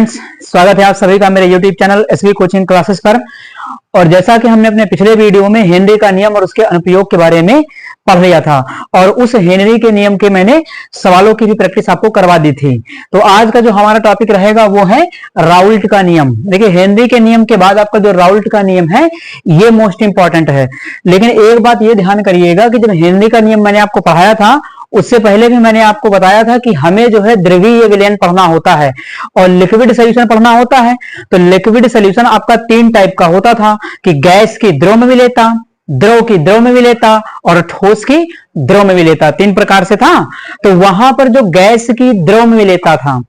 Friends, स्वागत है आप सभी का मेरे YouTube channel SV coaching classes पर। और जैसा कि हमने अपने पिछले वीडियो में हेनरी का नियम और उसके अनुप्रयोग के बारे में पढ़ लिया था और उस हेनरी के नियम के मैंने सवालों की भी प्रैक्टिस आपको करवा दी थी। तो आज का जो हमारा टॉपिक रहेगा वो है राउल्ट का नियम। देखिए, हेनरी के नियम के बाद आपका जो राउल्ट का नियम है ये मोस्ट इंपॉर्टेंट है। लेकिन एक बात ये ध्यान करिएगा कि जब हेनरी का नियम मैंने आपको पढ़ाया था उससे पहले भी मैंने आपको बताया था कि हमें जो है द्रवीय विलयन पढ़ना होता है और लिक्विड सोल्यूशन पढ़ना होता है। तो लिक्विड सोल्यूशन आपका 3 टाइप का होता था कि गैस की द्रव में विलेयता, द्रव की द्रव में विलेयता और ठोस की द्रव में विलेयता, 3 प्रकार से था। तो वहां पर जो गैस की द्रव में विलेयता था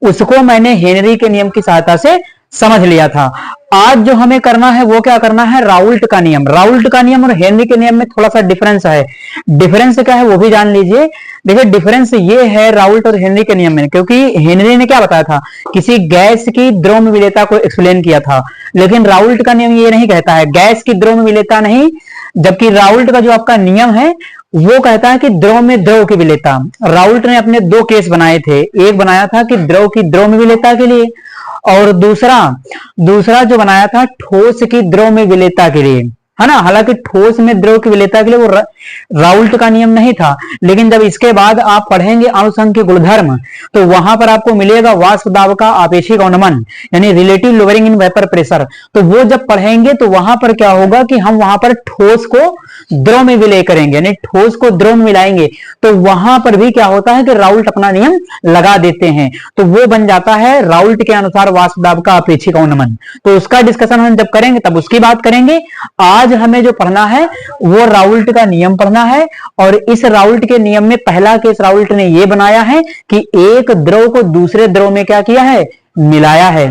उसको मैंने हेनरी के नियम की सहायता से समझ लिया था। आज जो हमें करना है वो क्या करना है, राउल्ट का नियम। राउल्ट का नियम और हेनरी के नियम में थोड़ा सा डिफरेंस है। डिफरेंस क्या है वो भी जान लीजिए। देखिए, डिफरेंस ये है राउल्ट और हेनरी के नियम में, क्योंकि हेनरी ने क्या बताया था, किसी गैस की द्रव में विलेयता को एक्सप्लेन किया था। लेकिन राउल्ट का नियम ये नहीं कहता है गैस की द्रव में विलेयता नहीं, जबकि राउल्ट का जो आपका नियम है वो कहता है कि द्रव में द्रव की विलेयता। राउल्ट ने अपने 2 केस बनाए थे। एक बनाया था कि द्रव की द्रव में विलेयता के लिए और दूसरा जो बनाया था ठोस की द्रव में विलेयता के लिए, है ना। हालांकि ठोस में द्रव की विलेयता के लिए वो राउल्ट का नियम नहीं था। लेकिन जब इसके बाद आप पढ़ेंगे अणुसंघ के गुणधर्म तो वहां पर आपको मिलेगा वाष्प दाब का आपेक्षिक अवनमन, यानी relative lowering in vapour pressure. तो वो जब पढ़ेंगे तो वहां पर क्या होगा कि हम वहां पर ठोस को द्रव में विलय करेंगे, यानी ठोस को द्रव में मिलाएंगे। तो वहां पर भी क्या होता है कि राउल्ट अपना नियम लगा देते हैं। तो वो बन जाता है राउल्ट के अनुसार वाष्प दाब का आपेक्षिक अवनमन। तो उसका डिस्कशन हम जब करेंगे तब उसकी बात करेंगे। आज हमें जो पढ़ना है वो राउल्ट का नियम पढ़ना है। और इस राउल्ट के नियम में पहला केस राउल्ट ने ये बनाया है कि एक द्रव को दूसरे द्रव में क्या किया है, मिलाया है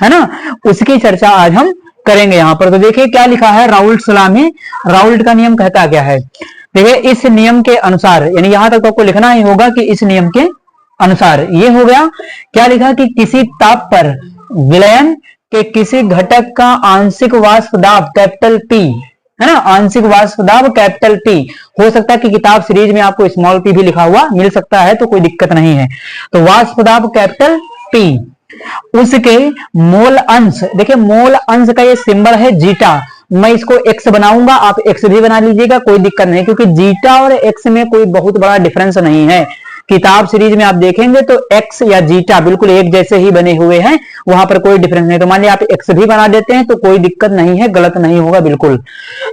ना। उसकी चर्चा आज हम करेंगे यहां पर। तो देखिए क्या लिखा है राउल्ट सलाह में। राउल्ट का नियम कहता क्या है, देखिए इस नियम के अनुसार, यानी यहां तक तो आपको लिखना ही होगा कि इस नियम के अनुसार। ये हो गया क्या लिखा कि किसी ताप पर विलयन के किसी घटक का आंशिक वाष्प दाब कैपिटल P, है ना, आंशिक वाष्प दाब कैपिटल T। हो सकता है कि किताब सीरीज में आपको स्मॉल p भी लिखा हुआ मिल सकता है, तो कोई दिक्कत नहीं है। तो वाष्प दाब कैपिटल P, उसके मोल अंश, देखिए मोल अंश का ये सिंबल है जीटा। मैं इसको x बनाऊंगा, आप x भी बना लीजिएगा, कोई दिक्कत नहीं, क्योंकि जीटा और x में कोई बहुत बड़ा डिफरेंस नहीं है। किताब सीरीज में आप देखेंगे तो x या जीटा बिल्कुल एक जैसे ही बने हुए हैं, वहां पर कोई डिफरेंस नहीं। तो मान लिया आप x भी बना देते हैं तो कोई दिक्कत नहीं है, गलत नहीं होगा बिल्कुल।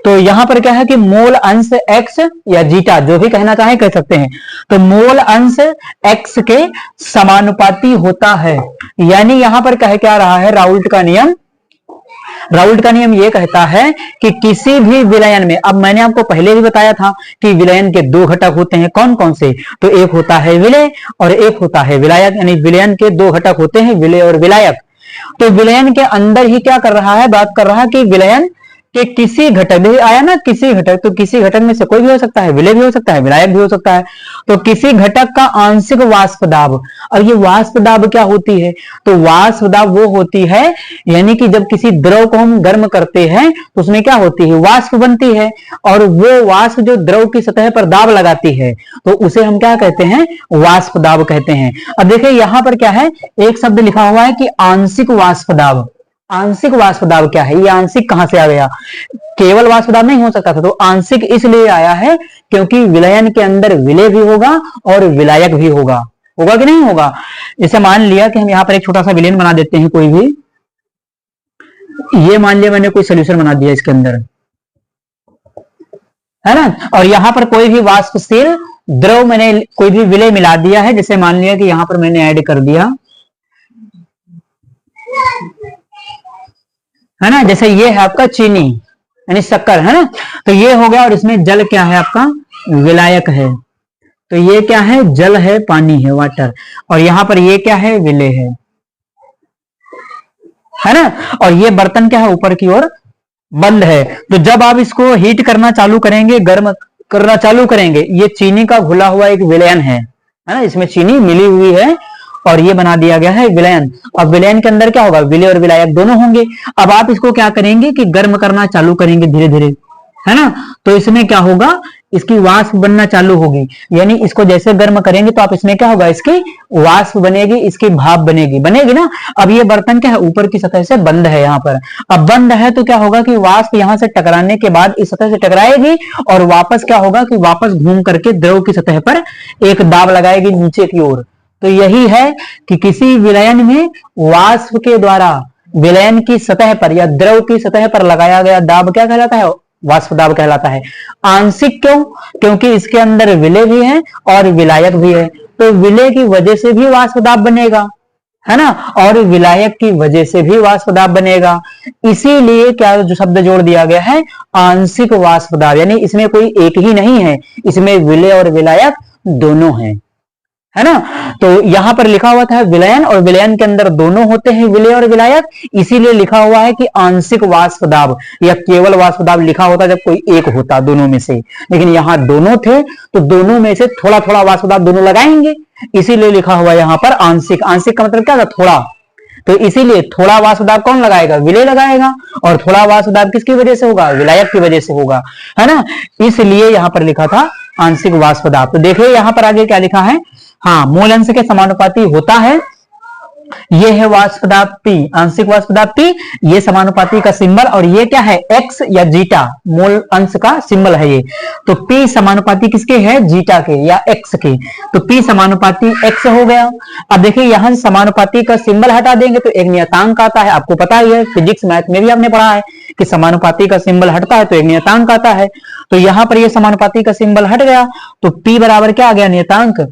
तो यहां पर क्या है कि मोल अंश x या जीटा जो भी कहना चाहे कह सकते हैं। तो मोल अंश x के समानुपाती होता है। यानी यहां पर कह क्या रहा है राउल्ट का नियम, राउल्ट का नियम यह कहता है कि किसी भी विलयन में, अब मैंने आपको पहले भी बताया था कि विलयन के 2 घटक होते हैं, कौन कौन से, तो एक होता है विलय और एक होता है विलायक। यानी विलयन के 2 घटक होते हैं, विलय और विलायक। तो विलयन के अंदर ही क्या कर रहा है, बात कर रहा है कि विलयन कि किसी घटक, देखिए आया ना किसी घटक, तो किसी घटक में से कोई भी हो सकता है, विलय भी हो सकता है, विलायक भी हो सकता है। तो किसी घटक का आंशिक वाष्प दाब, और ये वाष्प दाब क्या होती है, तो वाष्प दाब वो होती है यानी कि जब किसी द्रव को हम गर्म करते हैं तो उसमें क्या होती है, वाष्प बनती है, और वो वाष्प जो द्रव की सतह पर दाब लगाती है तो उसे हम क्या कहते हैं, वाष्प दाब कहते हैं। अब देखिए यहां पर क्या है, एक शब्द लिखा हुआ है कि आंशिक वाष्प दाब। आंशिक वाष्प दाब क्या है, ये आंशिक कहां से आ गया, केवल वाष्प दाब नहीं हो सकता था, तो आंशिक इसलिए आया है क्योंकि विलयन के अंदर विलय भी होगा और विलायक भी होगा। होगा कि नहीं होगा। जैसे मान लिया कि हम यहां पर एक छोटा सा विलयन बना देते हैं कोई भी, ये मान लिया मैंने कोई सोल्यूशन बना दिया इसके अंदर, है ना, और यहां पर कोई भी वाष्पशील द्रव मैंने कोई भी विलय मिला दिया है। जैसे मान लिया कि यहां पर मैंने ऐड कर दिया, है ना, जैसे ये है आपका चीनी यानी शक्कर, है ना, तो ये हो गया। और इसमें जल क्या है आपका, विलायक है। तो ये क्या है, जल है, पानी है, वाटर। और यहां पर ये क्या है, विलय है ना। और ये बर्तन क्या है, ऊपर की ओर बंद है। तो जब आप इसको हीट करना चालू करेंगे, गर्म करना चालू करेंगे, ये चीनी का घुला हुआ एक विलयन है ना, इसमें चीनी मिली हुई है और ये बना दिया गया है विलयन। अब विलयन के अंदर क्या होगा, विलय और विलायक दोनों होंगे। अब आप इसको क्या करेंगे कि गर्म करना चालू करेंगे धीरे धीरे, है ना। तो इसमें क्या होगा, इसकी वाष्प बनना चालू होगी, यानी इसको जैसे गर्म करेंगे तो आप इसमें क्या होगा, इसकी वाष्प बनेगी, इसकी भाप बनेगी, बनेगी ना। अब ये बर्तन क्या है, ऊपर की सतह से बंद है, यहाँ पर अब बंद है तो क्या होगा कि वाष्प यहाँ से टकराने के बाद इस सतह से टकराएगी और वापस क्या होगा कि वापस घूम करके द्रव की सतह पर एक दाब लगाएगी नीचे की ओर। तो यही है कि किसी विलयन में वाष्प के द्वारा विलयन की सतह पर या द्रव की सतह पर लगाया गया दाब क्या कहलाता है, वाष्प दाब कहलाता है। आंशिक क्यों, क्योंकि इसके अंदर विलय भी है और विलायक भी है, तो विलय की वजह से भी वाष्प दाब बनेगा, है ना, और विलायक की वजह से भी वाष्प दाब बनेगा। इसीलिए क्या जो शब्द जोड़ दिया गया है, आंशिक वाष्प दाब, यानी इसमें कोई एक ही नहीं है, इसमें विलय और विलायक दोनों हैं, है ना। तो यहां पर लिखा हुआ था विलयन, और विलयन के अंदर दोनों होते हैं, विलय और विलायक, इसीलिए लिखा हुआ है कि आंशिक वाष्प दाब या केवल वाष्प दाब लिखा होता जब कोई एक होता दोनों में से, लेकिन यहां दोनों थे तो दोनों में से थोड़ा थोड़ा वाष्प दाब दोनों लगाएंगे, इसीलिए लिखा हुआ यहां पर आंशिक। आंशिक का मतलब क्या था, थोड़ा, तो इसीलिए थोड़ा वाष्प दाब कौन लगाएगा, विलय लगाएगा, और थोड़ा वाष्प दाब किसकी वजह से होगा, विलायक की वजह से होगा, है ना। इसलिए यहां पर लिखा था आंशिक वाष्प दाब। तो देखिए यहां पर आगे क्या लिखा है, हाँ, मूल अंश के समानुपाती होता है, ये है वाष्प दाब P, आंशिक वाष्प दाब P, ये समानुपाती का सिंबल, और ये क्या है, x या जीटा, मूल अंश का सिंबल है ये। तो P समानुपाती किसके है, जीटा के या x के, तो P समानुपाती x हो गया। अब देखिए यहां से समानुपाती का सिंबल हटा देंगे तो एक नियतांक आता है, आपको पता ही है, फिजिक्स मैथ में भी आपने पढ़ा है कि समानुपाती का सिंबल हटता है तो एक नियतांक आता है। तो यहां पर ये समानुपाती का सिंबल हट गया तो P बराबर क्या आ गया, नियतांक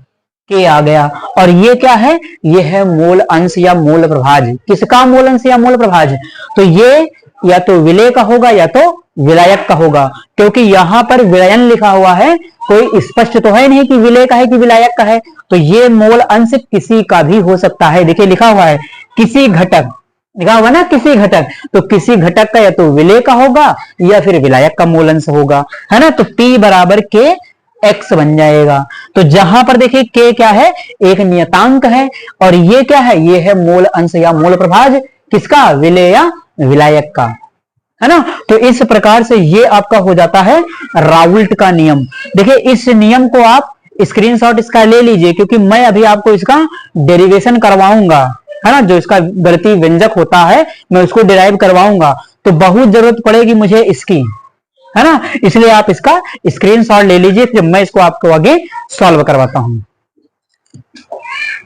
के आ गया, और ये क्या है, ये है मूल अंश या मूल प्रभाज। किसका मूल अंश या मूल प्रभाज, तो ये या तो विलय का होगा या तो विलायक का होगा, क्योंकि यहां पर विलयन लिखा हुआ है, कोई स्पष्ट तो है नहीं कि विलय का है कि विलायक का है, तो ये मूल अंश किसी का भी हो सकता है। देखिए लिखा हुआ है किसी घटक, लिखा हुआ ना किसी घटक, तो किसी घटक का या तो विलय का होगा या फिर विलायक का मूल अंश होगा, है ना। तो P बराबर के x बन जाएगा। तो जहां पर देखिए k क्या है, एक नियतांक है, और ये क्या है, ये है मूल अंश या मूल प्रभाज, किसका, विलय या विलायक का, है ना। तो इस प्रकार से ये आपका हो जाता है राउल्ट का नियम। देखिए इस नियम को आप स्क्रीनशॉट इसका ले लीजिए, क्योंकि मैं अभी आपको इसका डेरिवेशन करवाऊंगा, है ना, जो इसका गणितीय व्यंजक होता है मैं उसको डिराइव करवाऊंगा, तो बहुत जरूरत पड़ेगी मुझे इसकी, है ना, इसलिए आप इसका स्क्रीनशॉट ले लीजिए, जब मैं इसको आपको आगे सॉल्व करवाता हूं।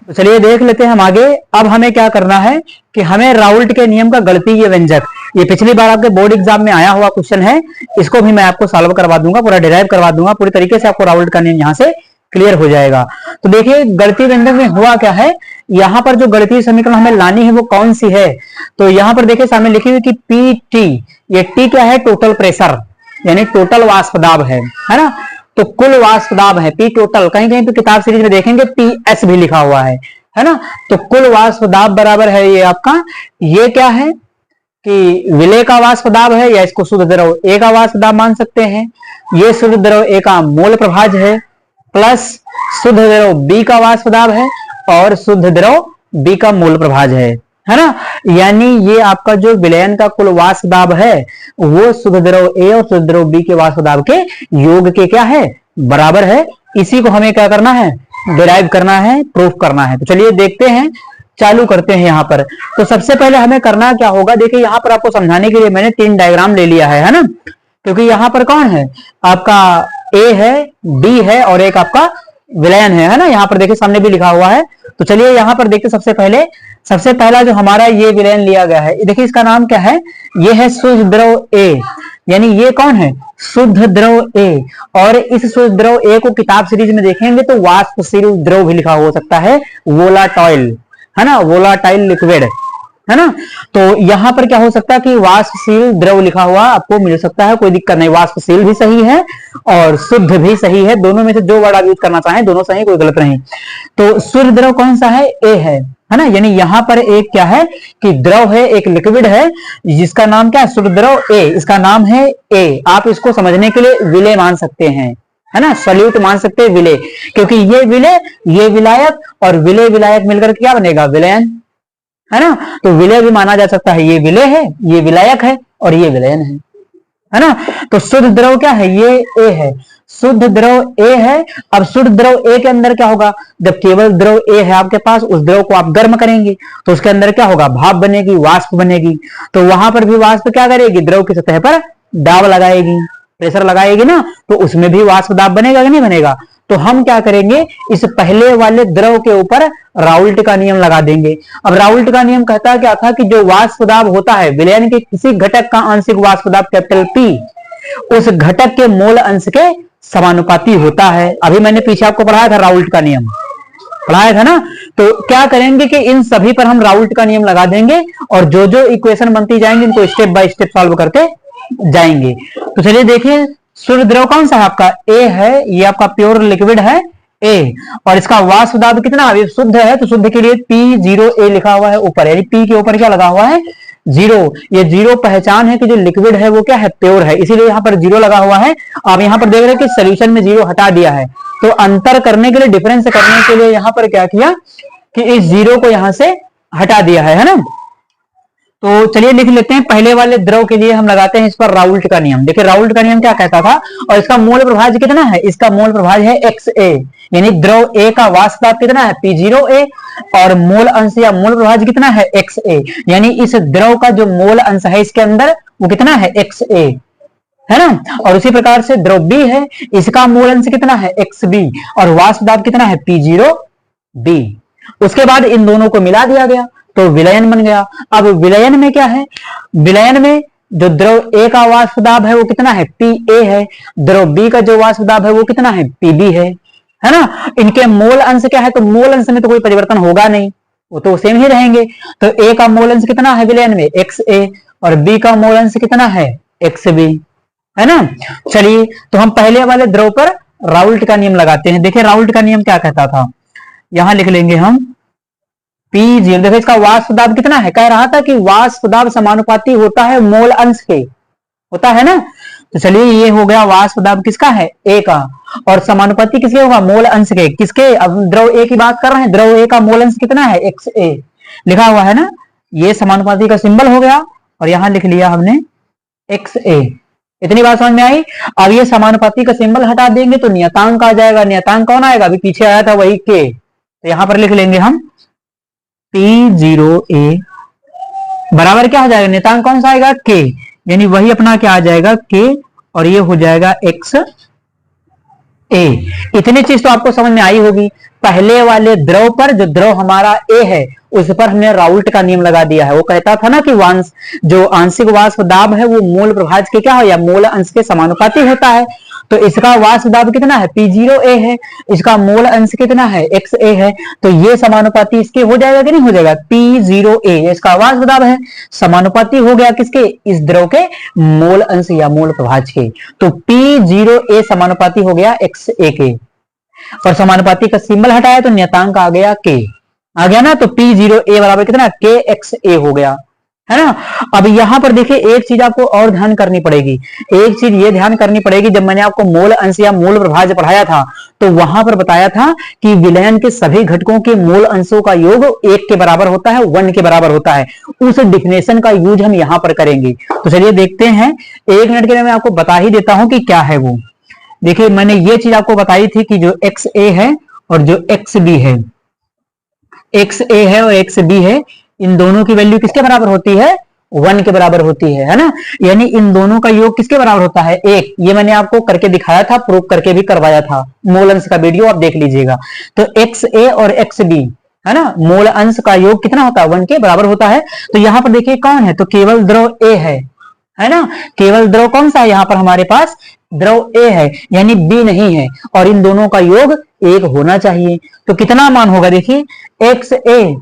तो चलिए देख लेते हैं हम आगे। अब हमें क्या करना है कि हमें राउल्ट के नियम का गणितीय व्यंजक, ये पिछली बार आपके बोर्ड एग्जाम में आया हुआ क्वेश्चन है, इसको भी मैं आपको सॉल्व करवा दूंगा, पूरा डिराइव करवा दूंगा, पूरी तरीके से आपको राउल्ट का नियम यहां से क्लियर हो जाएगा। तो देखिए गणितीय व्यंजक में हुआ क्या है, यहां पर जो गणितीय समीकरण हमें लानी है वो कौन सी है, तो यहां पर देखिए सामने लिखी हुई कि PT, ये T क्या है, टोटल प्रेशर, यानी टोटल वाष्प दाब है ना, तो कुल वाष्प दाब है P टोटल, कहीं कहीं तो किताब सीरीज में देखेंगे PS भी लिखा हुआ है ना। तो कुल वाष्प दाब बराबर है ये आपका, ये क्या है कि विलय का वाष्प दाब है, या इसको शुद्ध द्रव A का वाष्प दाब मान सकते हैं, ये शुद्ध द्रव A का मोल प्रभाज है, प्लस शुद्ध द्रव B का वाष्प दाब है, और शुद्ध द्रव B का मोल प्रभाज है ना। यानी ये आपका जो विलयन का कुल वाष्प दाब है वो शुद्ध द्रव A और शुद्ध द्रव B के वाष्प दाब के योग के क्या है, बराबर है। इसी को हमें क्या करना है, डिराइव करना है, प्रूफ करना है। तो चलिए देखते हैं, चालू करते हैं यहाँ पर। तो सबसे पहले हमें करना क्या होगा, देखिए यहाँ पर आपको समझाने के लिए मैंने 3 डायग्राम ले लिया है ना, क्योंकि यहाँ पर कौन है, आपका A है, B है और एक आपका विलयन है ना, यहाँ पर देखिए सामने भी लिखा हुआ है। तो चलिए यहाँ पर देखते, सबसे पहला जो हमारा ये विलयन लिया गया है, देखिए इसका नाम क्या है, ये है शुद्ध द्रव A, यानी ये कौन है, शुद्ध द्रव A, और इस शुद्ध द्रव A को किताब सीरीज में देखेंगे तो वाष्पशील द्रव भी लिखा हो सकता है, वोलाटाइल, है ना, वोलाटाइल लिक्विड, है ना। तो यहां पर क्या हो सकता है कि वाष्पशील द्रव लिखा हुआ आपको मिल सकता है, कोई दिक्कत नहीं, वाष्पशील भी सही है और शुद्ध भी सही है, दोनों में से जो वर्ड आप यूज करना चाहें दोनों सही, कोई गलत नहीं। तो शुद्ध द्रव कौन सा है, A है ना, यानी यहां पर एक क्या है कि द्रव है, एक लिक्विड है जिसका नाम क्या है, शुद्ध द्रव A, इसका नाम है A। आप इसको समझने के लिए विलय मान सकते हैं, है ना, सॉल्यूट मान सकते हैं विलय, क्योंकि ये विलय, ये विलायक, और विलय विलायक मिलकर क्या बनेगा, विलयन, है ना। तो विलय भी माना जा सकता है, ये विलय है, ये विलायक है और ये विलयन है है ना। तो शुद्ध द्रव क्या है, ये ए है, शुद्ध द्रव ए है। अब शुद्ध द्रव ए के अंदर क्या होगा, जब केवल द्रव ए है आपके पास, उस द्रव को आप गर्म करेंगे तो उसके अंदर क्या होगा, भाप बनेगी, वाष्प बनेगी। तो वहां पर भी वाष्प क्या करेगी, द्रव की सतह पर दाब लगाएगी, प्रेशर लगाएगी ना, तो उसमें भी वाष्प दाब बनेगा कि नहीं बनेगा। तो हम क्या करेंगे, इस पहले वाले द्रव के ऊपर राउल्ट का नियम लगा देंगे। अब राउल्ट का नियम कहता क्या था कि जो वाष्प दाब होता है विलयन के किसी घटक का आंशिक वाष्प दाब कैपिटल पी उस घटक के मोल अंश के समानुपाती होता है। अभी मैंने पीछे आपको पढ़ाया था राउल्ट का नियम, पढ़ाया था ना। तो क्या करेंगे कि इन सभी पर हम राउल्ट का नियम लगा देंगे और जो जो इक्वेशन बनती जाएंगे इनको स्टेप बाय स्टेप सॉल्व करते जाएंगे। तो चलिए देखिए, शुद्ध द्रव कौन सा है आपका, ए है, ये आपका प्योर लिक्विड है ए, और इसका वाष्प दाब कितना, अभी शुद्ध है तो शुद्ध के लिए P0A लिखा हुआ है ऊपर, यानी P के ऊपर क्या लगा हुआ है, जीरो। ये जीरो पहचान है कि जो लिक्विड है वो क्या है, प्योर है, इसीलिए यहाँ पर जीरो लगा हुआ है। आप यहाँ पर देख रहे हैं कि सोल्यूशन में जीरो हटा दिया है, तो अंतर करने के लिए, डिफरेंस करने के लिए यहाँ पर क्या किया कि इस जीरो को यहाँ से हटा दिया है ना। तो चलिए लिख लेते हैं, पहले वाले द्रव के लिए हम लगाते हैं इस पर राउल्ट का नियम। देखिए राउल्ट का नियम क्या कहता था, और इसका मोल प्रभाज्य कितना है, इसका मोल प्रभाज्य है XA, यानी द्रव A का वाष्प दाब कितना है P0A, और मोल अंश या मोल प्रभाज्य कितना है XA, यानी इस द्रव का जो मोल अंश है इसके अंदर वो कितना है XA, है ना। और उसी प्रकार से द्रव B है, इसका मोल अंश कितना है XB, और वाष्प दाब कितना है P0B। उसके बाद इन दोनों को मिला दिया गया तो विलयन बन गया। अब विलयन में क्या है, विलयन में जो द्रव A का वाष्प दाब है वो कितना है PA है, द्रव B का जो वाष्प दाब है वो कितना है PB है ना। इनके मोल अंश क्या है, तो मोल अंश में तो कोई परिवर्तन होगा नहीं, वो तो सेम ही रहेंगे। तो A का मोल अंश कितना है विलयन में XA, और B का मोल अंश कितना है XB, है ना। चलिए तो हम पहले वाले द्रव पर राउल्ट का नियम लगाते हैं। देखिए राउल्ट का नियम क्या कहता था, यहां लिख लेंगे हम P0। देखो इसका वाष्प दाब कितना है, कह रहा था कि वाष्प दाब समानुपाती होता है मोल अंश के, होता है ना। तो चलिए ये हो गया वाष्प दाब किसका है, A का, और समानुपाती किसके होगा, मोल अंश के, किसके, अब द्रव A की बात कर रहे हैं, द्रव A का मोल अंश कितना है XA लिखा हुआ है ना। ये समानुपाती का सिंबल हो गया और यहां लिख लिया हमने XA। इतनी बात समझ में आई। अब ये समानुपाती का सिंबल हटा देंगे तो नियतांक आ जाएगा। नियतांक कौन आएगा, अभी पीछे आया था वही K, तो यहां पर लिख लेंगे हम P0A बराबर क्या हो जाएगा, नियतांक कौन सा आएगा K, यानी वही अपना क्या आ जाएगा K, और ये हो जाएगा XA। इतनी चीज तो आपको समझ में आई होगी। पहले वाले द्रव पर जो द्रव हमारा A है उस पर हमने राउल्ट का नियम लगा दिया है। वो कहता था ना कि जो आंशिक वाष्प दाब है वो मोल प्रभाज्य के क्या हो या मोल अंश के समानुपाती होता है। तो इसका वाष्प दाब कितना है P0A है, इसका मोल अंश कितना है XA है, तो ये समानुपाती इसके हो जाएगा कि नहीं हो जाएगा, P0A इसका वाष्प दाब है, समानुपाती हो गया किसके, इस द्रव के मोल अंश या मोल प्रभाज्य के। तो P0A समानुपाती हो गया XA के, और समानुपाती का सिंबल हटाया तो नियतांक आ गया K, आ गया ना। तो P0A बराबर कितना KXA हो गया, है ना। अब यहां पर देखिए एक चीज आपको और ध्यान करनी पड़ेगी, एक चीज ये ध्यान करनी पड़ेगी, जब मैंने आपको मोल अंश या मोल प्रभाज्य पढ़ाया था तो वहां पर बताया था कि विलयन के सभी घटकों के मोल अंशों का योग 1 के बराबर होता है, 1 के बराबर होता है। उस डिफिनेशन का यूज हम यहां पर करेंगे। तो चलिए देखते हैं, 1 मिनट के लिए मैं आपको बता ही देता हूं कि क्या है वो। देखिए मैंने ये चीज आपको बताई थी कि जो XA है और जो XB है, XA है और XB है, इन दोनों की वैल्यू किसके बराबर होती है, 1 के बराबर होती है ना। यानी इन दोनों का योग किसके बराबर होता है 1। ये मैंने आपको करके दिखाया था, प्रूफ करके भी करवाया था, मोल अंश का वीडियो आप देख लीजिएगा। तो XA और XB है ना, मोल अंश का योग कितना होता है, 1 के बराबर होता है। तो यहां पर देखिए कौन है, तो केवल द्रव A है ना, केवल द्रव कौन सा है यहाँ पर हमारे पास, द्रव A है, यानी B नहीं है, और इन दोनों का योग 1 होना चाहिए। तो कितना मान होगा, देखिए XA,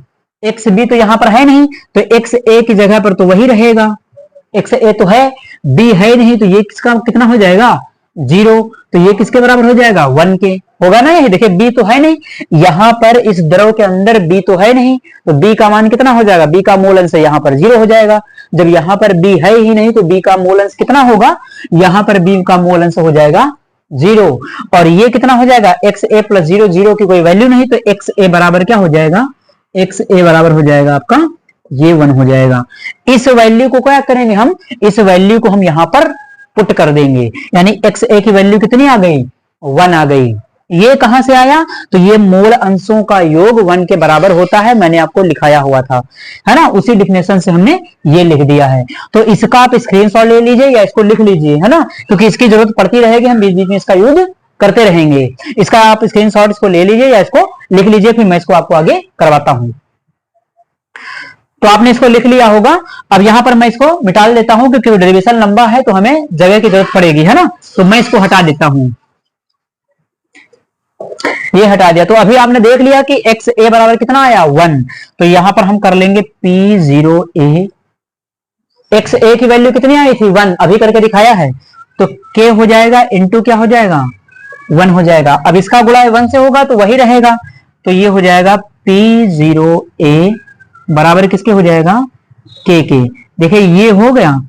XB तो यहां पर है नहीं, तो XA की जगह पर तो वही रहेगा, XA तो है, B है नहीं, तो ये किसका कितना हो जाएगा 0, तो ये किसके बराबर हो जाएगा 1 के, होगा ना। ये देखिए B तो है नहीं, यहां पर इस द्रव के अंदर B तो है नहीं, तो B का मान कितना हो जाएगा, B का मोल अंश यहाँ पर 0 हो जाएगा। जब यहाँ पर B है ही नहीं तो B का मोल अंश कितना होगा, यहाँ पर B का मोल अंश हो जाएगा 0, और ये कितना हो जाएगा XA + 0, 0 की कोई वैल्यू नहीं, तो XA बराबर क्या हो जाएगा, XA बराबर हो जाएगा आपका ये 1 हो जाएगा। इस वैल्यू को क्या करेंगे हम, इस वैल्यू को हम यहां पर पुट कर देंगे, यानी एक्स ए की वैल्यू कितनी आ गई, 1 आ गई। ये कहां से आया, तो ये मोल अंशों का योग 1 के बराबर होता है, मैंने आपको लिखाया हुआ था, है ना, उसी डिफिनेशन से हमने ये लिख दिया है। तो इसका आप स्क्रीनशॉट ले लीजिए या इसको लिख लीजिए, है ना, क्योंकि इसकी जरूरत पड़ती रहेगी, हम बीच बीच में इसका यूज करते रहेंगे। इसका आप स्क्रीनशॉट इसको ले लीजिए या इसको लिख लीजिए, फिर मैं इसको आपको आगे करवाता हूं। तो आपने इसको लिख लिया होगा। अब यहां पर मैं इसको मिटा देता हूं, क्योंकि डेरिवेशन लंबा है तो हमें जगह की जरूरत पड़ेगी, है ना, तो मैं इसको हटा देता हूं, ये हटा दिया। तो अभी आपने देख लिया कि एक्स ए बराबर कितना आया, 1। तो यहां पर हम कर लेंगे P0A, एक्स ए की वैल्यू कितनी आई थी, 1, अभी करके दिखाया है, तो K हो जाएगा इंटू क्या हो जाएगा, 1 हो जाएगा। अब इसका गुणा 1 से होगा तो वही रहेगा, तो ये हो जाएगा P0A बराबर किसके हो जाएगा, K के। देखिए ये हो गया,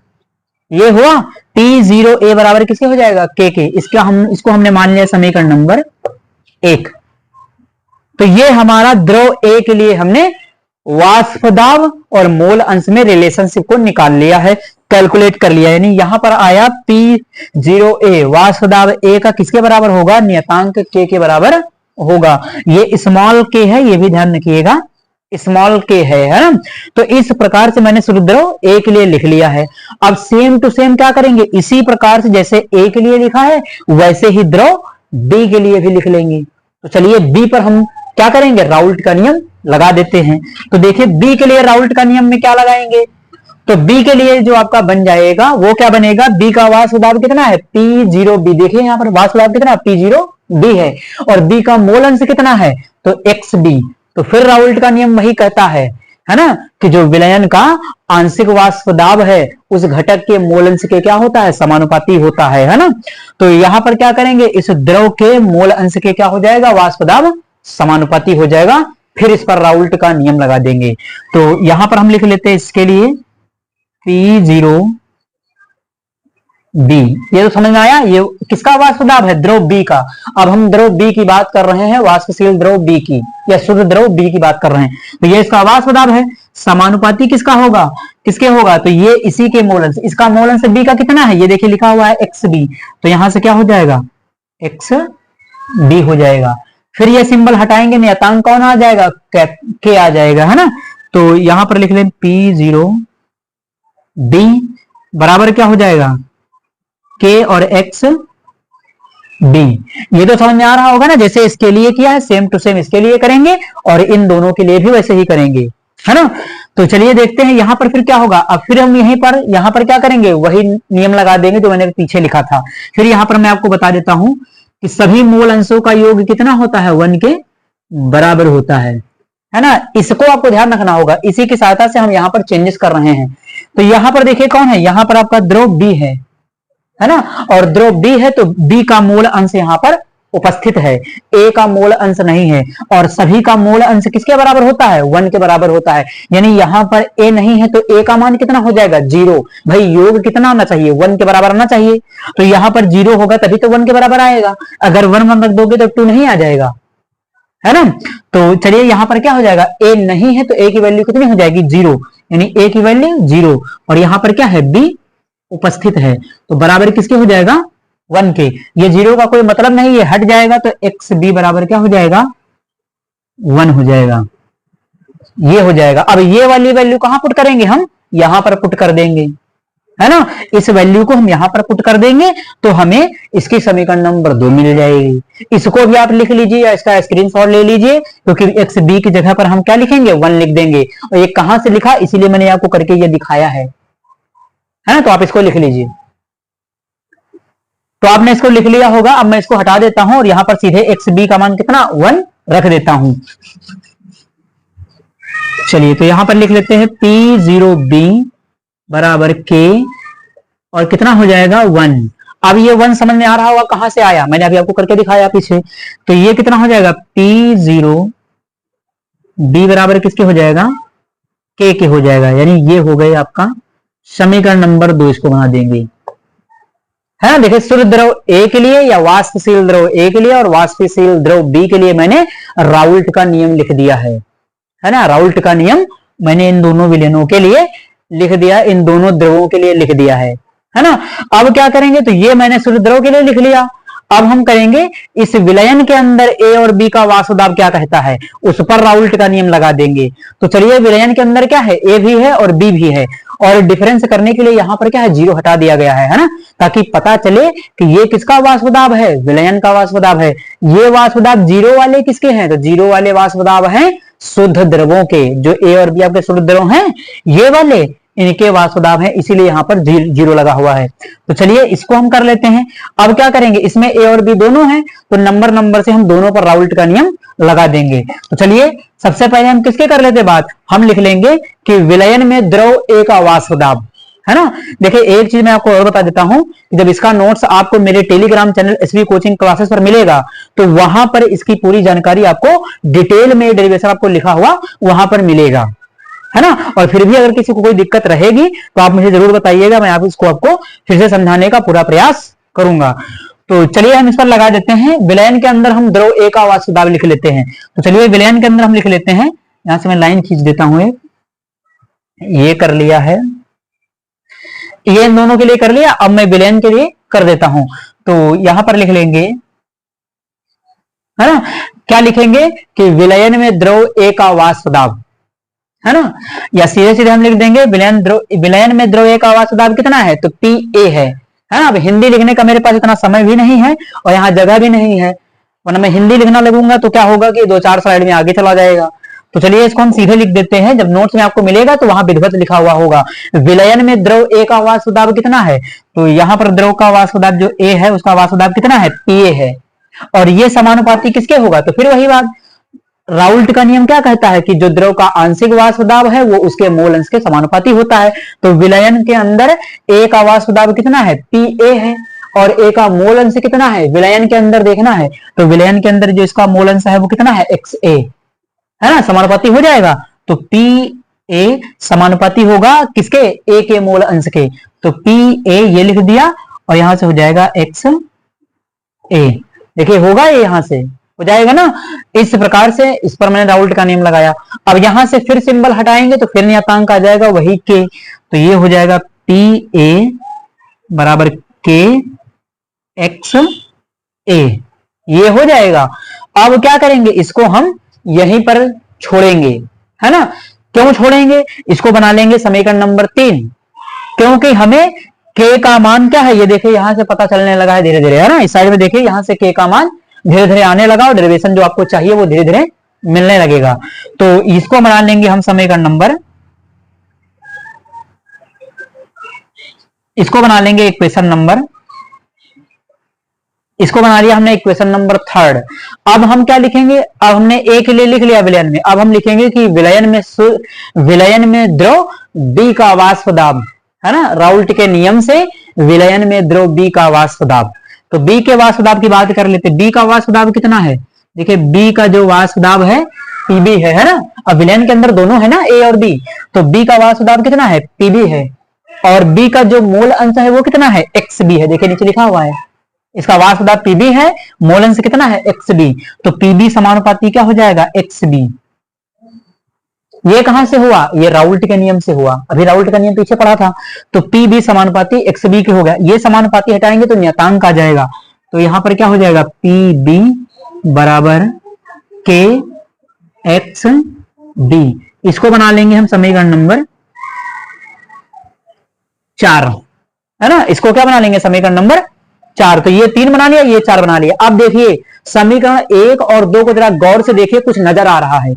ये हुआ, P0A बराबर किसके हो जाएगा, K के। इसको हमने मान लिया समीकरण नंबर 1। तो ये हमारा द्रव ए के लिए हमने वाष्प दाब और मोल अंश में रिलेशनशिप को निकाल लिया है, कैलकुलेट कर लिया। यानी यहां पर आया P0A वाष्प दाब ए का किसके बराबर होगा, नियतांक K के बराबर होगा। ये स्मॉल k है, ये भी ध्यान रखिएगा, स्मॉल k है ना। तो इस प्रकार से मैंने शुद्ध द्रव ए के लिए लिख लिया है। अब सेम टू सेम क्या करेंगे, इसी प्रकार से जैसे ए के लिए लिखा है वैसे ही द्रव बी के लिए भी लिख लेंगे। तो चलिए बी पर हम क्या करेंगे, राउल्ट का नियम लगा देते हैं। तो देखिए बी के लिए राउल्ट का नियम में क्या लगाएंगे, तो बी के लिए जो आपका बन जाएगा वो क्या बनेगा, बी का वाष्प दाब कितना है, P0B। देखिए यहाँ पर वाष्प दाब कितना P0B है, और बी का मोल अंश कितना है, तो XB। तो फिर राउल्ट का नियम वही कहता है ना, कि जो विलयन का आंशिक वाष्प दाब है उस घटक के मोल अंश के क्या होता है, समानुपाती होता है ना। तो यहां पर क्या करेंगे, इस द्रव के मोल अंश के क्या हो जाएगा, वाष्प दाब समानुपाती हो जाएगा। फिर इस पर राउल्ट का नियम लगा देंगे। तो यहां पर हम लिख लेते हैं इसके लिए P0B। ये तो समझ में आया, ये किसका वाष्प दाब है, द्रव B का। अब हम द्रव B की बात कर रहे हैं, वाष्पशील द्रव B की, या शुद्ध द्रव B की बात कर रहे हैं। तो ये इसका वाष्प दाब है, समानुपाती किसका होगा, किसके होगा, तो ये इसी के मोल अंश, इसका मोल अंश B का कितना है, ये देखिए लिखा हुआ है XB। तो यहां से क्या हो जाएगा, XB हो जाएगा। फिर ये सिंबल हटाएंगे, नियतांक कौन आ जाएगा, K आ जाएगा, है ना। तो यहां पर लिख लें P0B बराबर क्या हो जाएगा, K और XB। ये तो समझ में आ रहा होगा ना, जैसे इसके लिए किया है सेम टू सेम इसके लिए करेंगे, और इन दोनों के लिए भी वैसे ही करेंगे, है ना। तो चलिए देखते हैं यहां पर फिर क्या होगा। अब फिर हम यहां पर क्या करेंगे, वही नियम लगा देंगे जो मैंने पीछे लिखा था। फिर यहां पर मैं आपको बता देता हूं कि सभी मोल अंशों का योग कितना होता है, 1 के बराबर होता है ना। इसको आपको ध्यान रखना होगा, इसी की सहायता से हम यहाँ पर चेंजेस कर रहे हैं। तो यहां पर देखिए कौन है, यहां पर आपका द्रव B है ना, और द्रव B है तो B का मोल अंश यहां पर उपस्थित है, A का मोल अंश नहीं है। और सभी का मोल अंश किसके बराबर होता है, 1 के बराबर होता है। यानी यहां पर A नहीं है तो A का मान कितना हो जाएगा, 0। भाई योग कितना आना चाहिए, 1 के बराबर आना चाहिए। तो यहां पर 0 होगा तभी तो 1 के बराबर आएगा, अगर 1 रख दोगे तो 2 नहीं आ जाएगा, है ना। तो चलिए यहां पर क्या हो जाएगा, A नहीं है तो A की वैल्यू कितनी हो जाएगी, 0। यानी A की वैल्यू 0, और यहां पर क्या है, B उपस्थित है, तो बराबर किसके हो जाएगा, 1 के। ये 0 का कोई मतलब नहीं, ये हट जाएगा तो XB बराबर क्या हो जाएगा, 1 हो जाएगा, ये हो जाएगा। अब ये वाली वैल्यू कहां पुट करेंगे, हम यहां पर पुट कर देंगे, है ना। इस वैल्यू को हम यहां पर पुट कर देंगे तो हमें इसकी समीकरण नंबर 2 मिल जाएगी। इसको भी आप लिख लीजिए या इसका स्क्रीनशॉट ले लीजिए, क्योंकि XB की जगह पर हम क्या लिखेंगे, 1 लिख देंगे। और ये कहां से लिखा, इसीलिए मैंने आपको करके ये दिखाया है ना। तो आप इसको लिख लीजिए। तो आपने इसको लिख लिया होगा। अब मैं इसको हटा देता हूं और यहां पर सीधे XB का मान कितना, 1 रख देता हूं। चलिए तो यहां पर लिख लेते हैं P0B बराबर K, और कितना हो जाएगा, 1। अब ये 1 समझ में आ रहा होगा कहां से आया, मैंने अभी आपको करके दिखाया पीछे। तो ये कितना हो जाएगा, P0B बराबर किसके हो जाएगा, K के हो जाएगा। यानी ये हो गए आपका समीकरण नंबर 2, इसको बना देंगे, है ना। देखिए शुद्ध द्रव A के लिए या वाष्पशील द्रव A के लिए और वाष्पशील द्रव B के लिए मैंने राउल्ट का नियम लिख दिया है ना। राउल्ट का नियम मैंने इन दोनों विलयनों के लिए लिख दिया, इन दोनों द्रवों के लिए लिख दिया है है ना। अब क्या करेंगे, तो ये मैंने शुद्ध द्रव के लिए लिख लिया। अब हम करेंगे इस विलयन के अंदर ए और बी का वाष्प दाब क्या कहता है, उस पर राउल्ट का नियम लगा देंगे। तो चलिए, विलयन के अंदर क्या है, ए भी है और बी भी है, और डिफरेंस करने के लिए यहां पर क्या है, जीरो हटा दिया गया है ना, ताकि पता चले कि ये किसका वाष्प दाब है, विलयन का वाष्प दाब है। ये वाष्प दाब जीरो वाले किसके हैं, तो जीरो वाले वाष्प दाब हैं शुद्ध द्रवों के, जो ए और बी आपके शुद्ध द्रव हैं, ये वाले इनके वाष्प दाब है, इसीलिए यहां पर जीरो लगा हुआ है। तो चलिए इसको हम कर लेते हैं। अब क्या करेंगे, इसमें ए और बी दोनों हैं, तो नंबर से हम दोनों पर राउल्ट का नियम लगा देंगे। तो चलिए सबसे पहले हम किसके कर लेते बात, हम लिख लेंगे कि विलयन में द्रव ए का वाष्प दाब, है ना। देखिए एक चीज मैं आपको और बता देता हूं, जब इसका नोट्स आपको मेरे Telegram channel SV coaching classes पर मिलेगा, तो वहां पर इसकी पूरी जानकारी आपको डिटेल में डेरिवेशन आपको लिखा हुआ वहां पर मिलेगा, है ना। और फिर भी अगर किसी को कोई दिक्कत रहेगी तो आप मुझे जरूर बताइएगा, मैं इसको आपको फिर से समझाने का पूरा प्रयास करूंगा। तो चलिए हम इस पर लगा देते हैं, विलयन के अंदर हम द्रव ए का वाष्प दाब लिख लेते हैं। तो चलिए विलयन के अंदर हम लिख लेते हैं, यहां से मैं लाइन खींच देता हूं, ये कर लिया है, ये इन दोनों के लिए कर लिया। अब मैं विलयन के लिए कर देता हूं, तो यहां पर लिख लेंगे, है ना, क्या लिखेंगे कि विलयन में द्रव ए का वाष्प दाब, है ना, या सीधे सीधे हम लिख देंगे विलयन में द्रव ए का वाष्प दाब कितना है, तो पी ए है ना। अब हिंदी लिखने का मेरे पास इतना समय भी नहीं है और यहाँ जगह भी नहीं है, वरना मैं हिंदी लिखना लगूंगा तो क्या होगा कि 2-4 स्लाइड में आगे चला जाएगा। तो चलिए इसको हम सीधे लिख देते हैं, जब नोट्स में आपको मिलेगा तो वहां विधिवत लिखा हुआ होगा, विलयन में द्रव ए का वाष्प दाब कितना है, तो यहाँ पर द्रव का वाष्प दाब जो ए है उसका वाष्प दाब कितना है, पी ए है, और ये समानुपाती किसके होगा, तो फिर वही बात, राउल्ट का नियम क्या कहता है कि जो द्रव का आंशिक वाष्प दाब है वो उसके मोल अंश के समानुपाती होता है। तो विलयन के अंदर ए का वाष्प दाब कितना है, पी ए है, और ए का मोल अंश कितना है, विलयन के अंदर देखना है, तो विलयन के अंदर जो इसका मोल अंश है वो कितना है, एक्स ए, है ना, समानुपाती हो जाएगा। तो पी ए समानुपाती होगा किसके, ए के मोल अंश के, तो पी ए ये लिख दिया और यहां से हो जाएगा एक्स ए, देखिए होगा ये यहां से हो जाएगा ना। इस प्रकार से इस पर मैंने राउल्ट का नियम लगाया। अब यहां से फिर सिंबल हटाएंगे तो फिर नियतांक आ जाएगा वही के, तो ये हो जाएगा पी ए बराबर के एक्स ए, ये हो जाएगा। अब क्या करेंगे, इसको हम यहीं पर छोड़ेंगे, है ना। क्यों छोड़ेंगे, इसको बना लेंगे समीकरण नंबर 3, क्योंकि हमें के का मान क्या है, ये देखिए यहां से पता चलने लगा है धीरे धीरे, है ना। इस साइड में देखिए यहां से के का मान धीरे धीरे आने लगा और डेरिवेशन जो आपको चाहिए वो धीरे धीरे मिलने लगेगा। तो इसको बना लेंगे हम समीकरण नंबर, इसको बना लेंगे इक्वेशन नंबर, इसको बना लिया हमने इक्वेशन नंबर 3। अब हम क्या लिखेंगे, अब हमने ए के लिए लिख लिया विलयन में, अब हम लिखेंगे कि विलयन में द्रव बी का वाष्प दाब, है ना, राउल्ट के नियम से विलयन में द्रव बी का वाष्प दाब। तो बी के वाष्प दाब की बात कर लेते, बी का वाष्प दाब कितना है, देखिए बी का जो वाष्प दाब है पीबी है ना। अब विलयन के अंदर दोनों है ना, ए और बी, तो बी का वाष्प दाब कितना है, पीबी है, और बी का जो मोल अंश है वो कितना है, एक्स बी है, देखिए नीचे लिखा हुआ है, इसका वाष्प दाब पीबी है, मोल अंश कितना है, एक्स बी, तो पीबी समानुपाती क्या हो जाएगा, एक्स बी। ये कहां से हुआ, ये राउल्ट के नियम से हुआ, अभी राउल्ट का नियम पीछे पढ़ा था। तो पी बी समानुपाती एक्स बी के हो गया, ये समानुपाती हटाएंगे तो नियतांक आ जाएगा, तो यहां पर क्या हो जाएगा, पी बी बराबर के एक्स बी। इसको बना लेंगे हम समीकरण नंबर 4, है ना। इसको क्या बना लेंगे, समीकरण नंबर 4। तो ये 3 बना लिया, ये 4 बना लिया। अब देखिए समीकरण 1 और 2 को जरा गौर से देखिए, कुछ नजर आ रहा है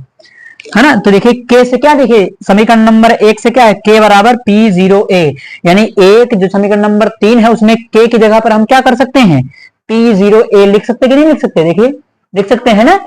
ना। तो देखिए के से क्या, देखिए समीकरण नंबर 1 से क्या है, के बराबर P0A, यानी एक जो समीकरण नंबर 3 है उसमें के की जगह पर हम क्या कर सकते हैं, P0A लिख सकते कि नहीं लिख सकते, देखिए लिख सकते हैं ना।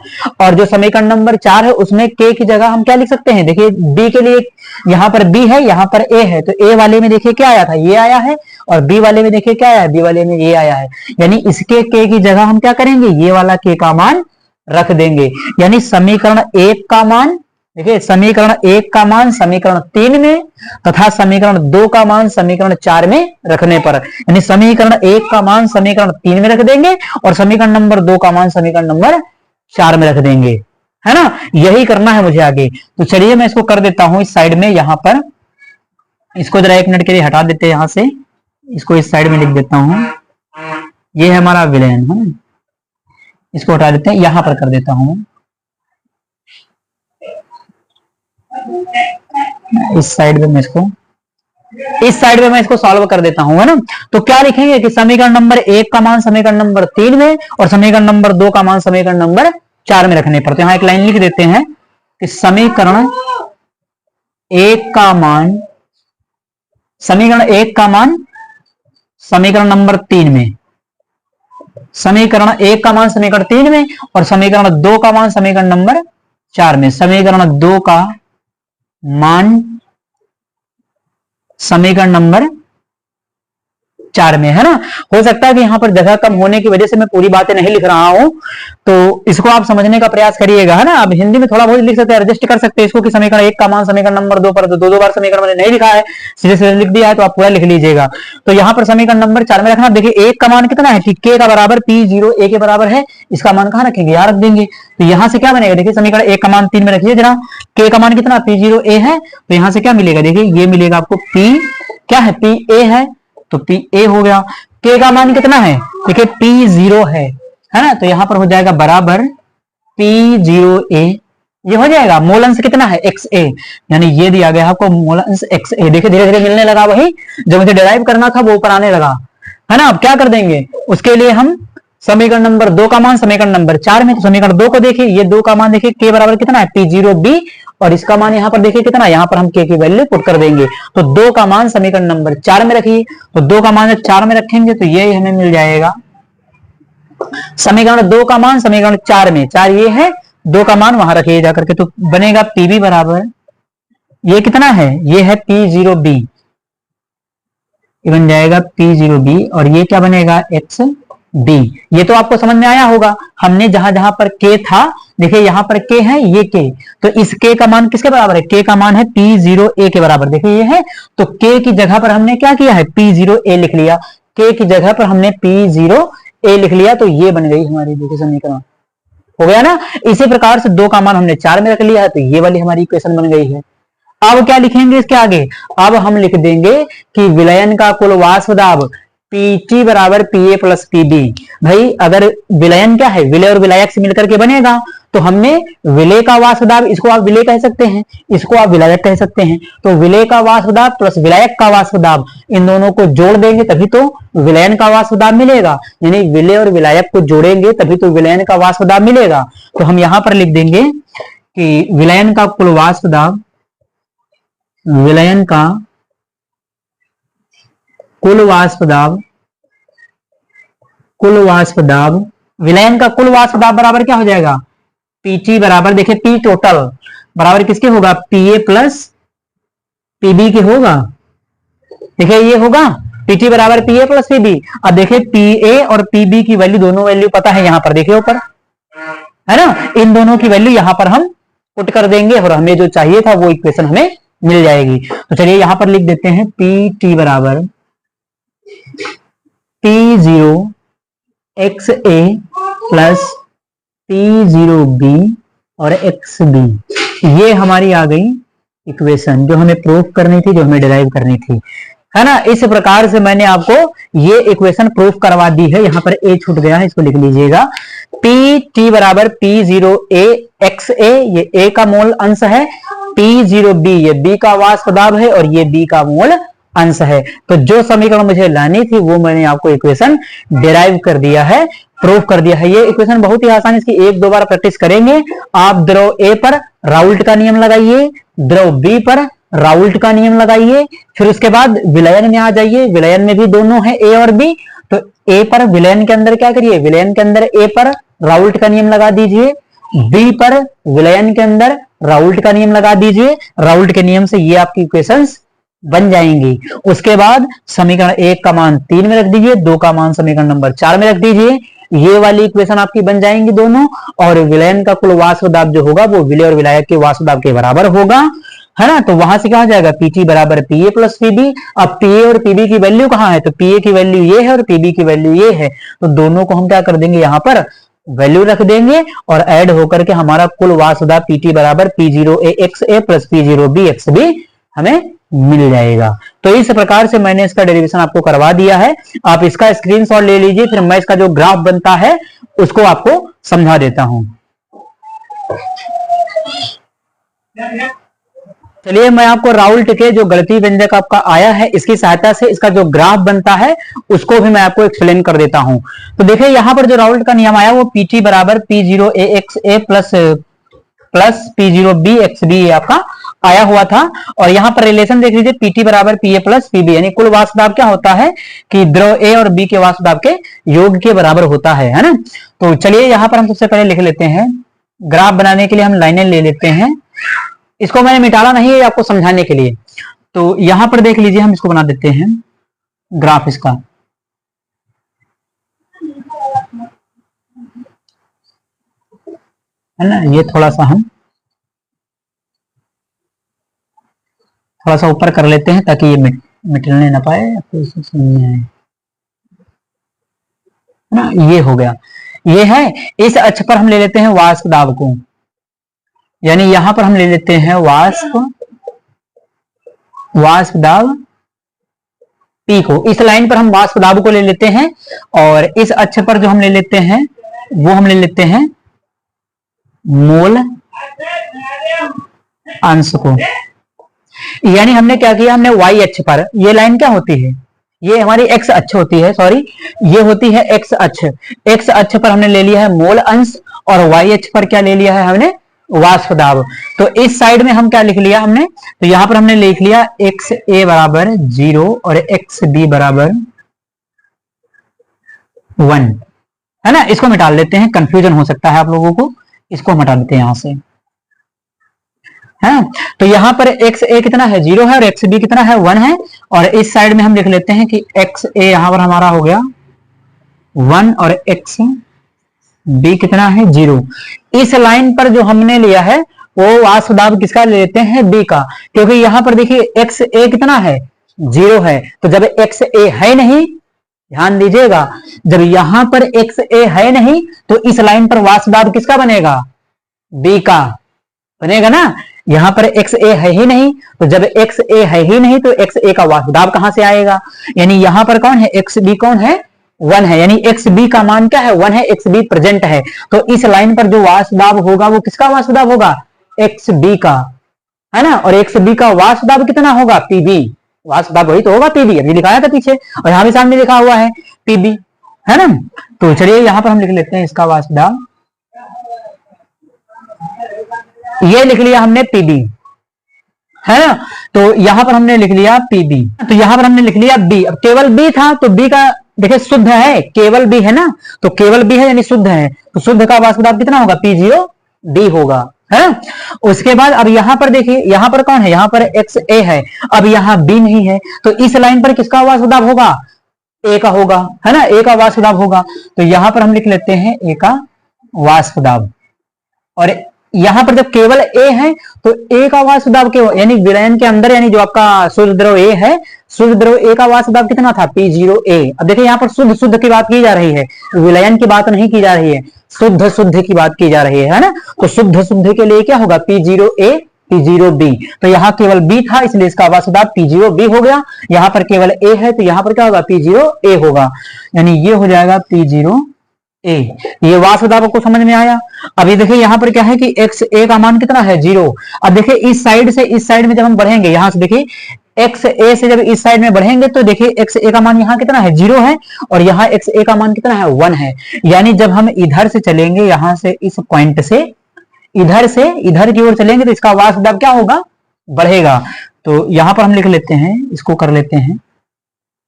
और जो समीकरण नंबर 4 है उसमें के की जगह हम क्या लिख सकते हैं, देखिए बी के लिए यहां पर बी है, यहां पर ए है, तो ए वाले में देखिए क्या आया था, ये आया है, और बी वाले में देखिए क्या आया है, बी वाले में ये आया है, यानी इसके के की जगह हम क्या करेंगे, ये वाला के का मान रख देंगे। यानी समीकरण 1 का मान, देखिए समीकरण 1 का मान समीकरण 3 में तथा समीकरण 2 का मान समीकरण 4 में रखने पर, यानी समीकरण 1 का मान समीकरण 3 में रख देंगे और समीकरण नंबर 2 का मान समीकरण नंबर 4 में रख देंगे, है ना। यही करना है मुझे आगे। तो चलिए मैं इसको कर देता हूं इस साइड में, यहां पर इसको जरा 1 मिनट के लिए हटा देते हैं यहां से, इसको इस साइड में लिख देता हूं, ये है हमारा विलयन, है ना। इसको हटा देते हैं, यहां पर कर देता हूं, इस साइड में मैं इसको सॉल्व कर देता हूं, है ना। तो क्या लिखेंगे कि समीकरण नंबर 1 का मान समीकरण नंबर 3 में और समीकरण नंबर 2 का मान समीकरण नंबर 4 में रखने पर। तो यहां एक लाइन लिख देते हैं कि समीकरण 1 का मान समीकरण नंबर 3 में, समीकरण 1 का मान समीकरण 3 में और समीकरण 2 का मान समीकरण नंबर 4 में। समीकरण 2 का मान समीकरण नंबर 4 में, है ना। हो सकता है कि यहां पर जगह कम होने की वजह से मैं पूरी बातें नहीं लिख रहा हूं, तो इसको आप समझने का प्रयास करिएगा, है ना। आप हिंदी में थोड़ा बहुत लिख सकते हैं, एडजस्ट कर सकते हैं इसको कि समीकरण 1 का मान समीकरण नंबर 2 पर, तो दो बार समीकरण मैंने नहीं लिखा है, सीधे सीधे लिख दिया है, तो आप पूरा लिख लीजिएगा। तो यहां पर समीकरण नंबर 4 में रखना। देखिए 1 का मान कितना है कि k का बराबर p0a के बराबर है, इसका मान कहां रखेंगे, यहां रख देंगे। तो यहां से क्या बनेगा, देखिए समीकरण 1 का मान 3 में रखिए जरा, k का मान कितना p0a है, तो यहां से क्या मिलेगा, देखिए ये मिलेगा आपको p क्या है, pa है, तो pa हो गया। k का मान कितना है, देखिए p0 है ना, तो यहां पर हो जाएगा बराबर p0a, ये हो जाएगा। मोल अंश कितना है, xa, यानी ये दिया गया आपको मोल अंश xa। देखिए धीरे धीरे मिलने लगा, वही जो मुझे डिराइव करना था वो ऊपर आने लगा, है ना। अब क्या कर देंगे, उसके लिए हम समीकरण नंबर 2 का मान समीकरण नंबर 4 में, तो समीकरण 2 को देखिए, ये 2 का मान देखिए k बराबर कितना है p0b, और इसका मान यहां पर देखिए कितना, यहां पर हम k की वैल्यू पुट कर देंगे। तो 2 का मान समीकरण नंबर 4 में रखिए, तो 2 का मान जब 4 में रखेंगे तो ये हमें मिल जाएगा समीकरण 2 का मान समीकरण 4 में, 4 ये है, 2 का मान वहां रखिए जाकर के, तो बनेगा pb बराबर, ये कितना है, ये है p0b, ये बन जाएगा p0b, और ये क्या बनेगा xb। ये तो आपको समझ में आया होगा। हमने जहां जहां पर k था, देखिए यहां पर k है, ये k, तो इस k का मान किसके बराबर है, k का मान है p0a के बराबर। देखिए ये है, तो k की जगह पर हमने क्या किया है, p0a लिख लिया, k की जगह पर हमने p0a लिख लिया, तो ये बन गई हमारी देखिए समीकरण, हो गया ना। इसी प्रकार से 2 का मान हमने 4 में रख लिया है, तो ये वाली हमारी इक्वेशन बन गई है। अब क्या लिखेंगे इसके आगे, अब हम लिख देंगे कि विलयन का कुल वाष्प दाब Pt बराबर Pa प्लस Pb। भाई अगर विलयन क्या है, विलय और विलायक से मिलकर के बनेगा, तो हमने विलय का वाष्प दाब, इसको आप विलय कह सकते हैं, इसको आप विलायक कह सकते हैं, तो विलय का वाष्प दाब प्लस विलायक का वाष्प दाब, इन दोनों को जोड़ देंगे तभी तो विलयन का वाष्प दाब मिलेगा, यानी विलय और विलायक को जोड़ेंगे तभी तो विलयन का वाष्प दाब मिलेगा। तो हम यहां पर लिख देंगे कि विलयन का कुल वाष्प दाब, विलयन का कुल वाष्प दाब, विलयन का कुल वाष्प दाब बराबर क्या हो जाएगा, Pt बराबर, देखिए P टोटल बराबर किसके होगा, Pa प्लस Pb के होगा। देखिए ये होगा Pt बराबर Pa प्लस Pb। अब देखिए Pa और Pb की वैल्यू, दोनों वैल्यू पता है यहां पर, देखिए ऊपर है ना, इन दोनों की वैल्यू यहां पर हम पुट कर देंगे और हमें जो चाहिए था वो इक्वेशन हमें मिल जाएगी। तो चलिए यहां पर लिख देते हैं Pt बराबर P0 XA प्लस P0B और XB, ये हमारी आ गई इक्वेशन जो हमें प्रूव करनी थी, जो हमें डिराइव करनी थी, है ना। इस प्रकार से मैंने आपको ये इक्वेशन प्रूफ करवा दी है। यहां पर a छूट गया है, इसको लिख लीजिएगा, Pt बराबर P0A XA, ये a का मोल अंश है, P0B ये b का वाष्प दाब है और ये b का मोल अंश है। तो जो समीकरण मुझे लानी थी वो मैंने आपको इक्वेशन डिराइव कर दिया है, प्रूफ कर दिया है। ये इक्वेशन बहुत ही आसान, इसकी एक दो बार प्रैक्टिस करेंगे आप। द्रव ए पर राउल्ट का नियम लगाइए, द्रव बी पर राउल्ट का नियम लगाइए, फिर उसके बाद विलयन में आ जाइए, विलयन में भी दोनों है ए और बी, तो ए पर विलयन के अंदर क्या करिए, विलयन के अंदर ए पर राउल्ट का नियम लगा दीजिए, बी पर विलयन के अंदर राउल्ट का नियम लगा दीजिए। राउल्ट के नियम से ये आपकी इक्वेशंस बन जाएंगी। उसके बाद समीकरण 1 का मान 3 में रख दीजिए, 2 का मान समीकरण नंबर 4 में रख दीजिए, ये वाली इक्वेशन आपकी बन जाएंगी दोनों। और विलयन का कुल वाष्प दाब जो होगा वो विलय और विलायक के वाष्प दाब के बराबर होगा, है ना। तो वहां से क्या हो जाएगा, Pt बराबर Pa प्लस Pb। अब Pa और Pb की वैल्यू कहाँ है, तो Pa की वैल्यू ये है और Pb की वैल्यू ये है, तो दोनों को हम क्या कर देंगे, यहाँ पर वैल्यू रख देंगे और ऐड होकर के हमारा कुल वाष्प दाब Pt बराबर P0A XA plus P0B XB हमें मिल जाएगा। तो इस प्रकार से मैंने इसका डेरिवेशन आपको करवा दिया है। आप इसका स्क्रीनशॉट ले लीजिए, फिर मैं इसका जो ग्राफ बनता है उसको आपको समझा देता हूं। चलिए मैं आपको राउल्ट के जो गणितीय व्यंजक आपका आया है इसकी सहायता से इसका जो ग्राफ बनता है उसको भी मैं आपको एक्सप्लेन कर देता हूं। तो देखिए यहां पर जो राउल्ट का नियम आया वो पीटी बराबर P0 AXA plus P0 BXB आपका आया हुआ था। और यहां पर रिलेशन देख लीजिए, पीटी बराबर PA प्लस PB, यानी कुल वाष्प दाब क्या होता है कि द्रव A और B के वाष्प दाब के योग के बराबर होता है ना। तो चलिए यहां पर हम सबसे पहले लिख लेते हैं, ग्राफ बनाने के लिए हम लाइनें ले लेते हैं। इसको मैंने मिटाना नहीं है, आपको समझाने के लिए। तो यहां पर देख लीजिए, हम इसको बना देते हैं ग्राफ इसका। है ना, ये थोड़ा सा हम थोड़ा सा ऊपर कर लेते हैं ताकि ये मिटने ना पाए, आपको इसे समझ आए ना। ये हो गया, ये है। इस अक्ष पर हम ले लेते हैं वाष्प दाब को, यानी यहां पर हम ले लेते हैं वाष्प दाब P को। इस लाइन पर हम वाष्प दाब को ले लेते हैं, और इस अक्ष पर जो हम ले लेते हैं वो हम ले लेते हैं मोल अंश को। यानी हमने क्या किया, हमने y अक्ष पर, ये लाइन क्या होती है, ये हमारी x अक्ष होती है, सॉरी ये होती है x अक्ष। x अक्ष पर हमने ले लिया है मोल अंश, और y अक्ष पर क्या ले लिया है हमने, वाष्प दाब। तो इस साइड में हम क्या लिख लिया हमने, तो यहां पर हमने लिख लिया XA बराबर 0 और XB बराबर 1, है ना। इसको मिटा लेते हैं, कंफ्यूजन हो सकता है आप लोगों को, इसको हटा देते हैं यहां से, है। तो यहां पर XA कितना है, 0 है, और XB कितना है, 1 है। और इस साइड में हम लिख लेते हैं कि XA यहां पर हमारा हो गया 1 और XB कितना है, 0। इस लाइन पर जो हमने लिया है वो वाष्प दाब किसका ले लेते हैं, B का, क्योंकि यहां पर देखिए XA कितना है, 0 है। तो जब XA है नहीं, ध्यान दीजिएगा, जब यहां पर XA है नहीं तो इस लाइन पर वाष्प दाब किसका बनेगा, B का बनेगा ना। यहां पर XA है ही नहीं, तो जब XA है ही नहीं तो XA का वाष्प दाब कहां से आएगा। यानी यहां पर कौन है, XB कौन है, 1 है, यानी XB का मान क्या है, 1 है, XB प्रेजेंट है। तो इस लाइन पर जो वाष्प दाब होगा वो किसका वाष्प दाब होगा, XB का, है ना। और XB का वाष्प दाब कितना होगा, PB, वाष्प दाब वही तो होगा, PB, अभी लिखाया था पीछे, और यहां भी सामने लिखा हुआ है PB, है ना। तो चलिए यहां पर हम लिख लेते हैं इसका वाष्प दाब, ये लिख लिया हमने PB, है ना। तो यहां पर हमने लिख लिया PB, तो यहां पर हमने लिख लिया B। अब केवल B था तो B का देखिए शुद्ध है, केवल B है ना, तो केवल B है यानी शुद्ध है, तो शुद्ध का वाष्प दाब कितना होगा, P0D होगा, है। उसके बाद अब यहां पर देखिए, यहां पर कौन है, यहां पर XA है, अब यहां B नहीं है, तो इस लाइन पर किसका वाष्प दाब होगा, A का होगा, है ना, A का वाष्प दाब होगा। तो यहां पर हम लिख लेते हैं A का वाष्प दाब। और यहां पर जब केवल A है तो A का वाष्प दाब केवल, यानी विलयन के अंदर, यानी जो आपका शुद्ध द्रव A है, शुद्ध द्रव A का वाष्प दाब कितना था, P0A। अब देखिए यहाँ पर शुद्ध शुद्ध की बात की जा रही है, विलयन की बात नहीं की जा रही है, शुद्ध शुद्ध की बात की जा रही है ना। तो शुद्ध शुद्ध के लिए क्या होगा, P0A P0B। तो यहाँ केवल B था इसलिए इसका वाष्प दाब P0B हो गया। यहाँ पर केवल A है तो यहाँ पर क्या होगा, P0A होगा, यानी ये हो जाएगा P0A। ये वाष्प दाब को समझ में आया। अभी देखिए यहाँ पर क्या है कि XA का मान कितना है, 0। अब देखिए इस साइड से इस साइड में जब हम बढ़ेंगे, यहां से देखिए XA से जब इस साइड में बढ़ेंगे तो देखिए XA का मान यहाँ कितना है, 0 है, और यहाँ XA का मान कितना है, 1 है। यानी जब हम इधर से चलेंगे, यहां से इस पॉइंट से इधर की ओर चलेंगे तो इसका वाष्प दाब क्या होगा, बढ़ेगा। तो यहां पर हम लिख लेते हैं, इसको कर लेते हैं,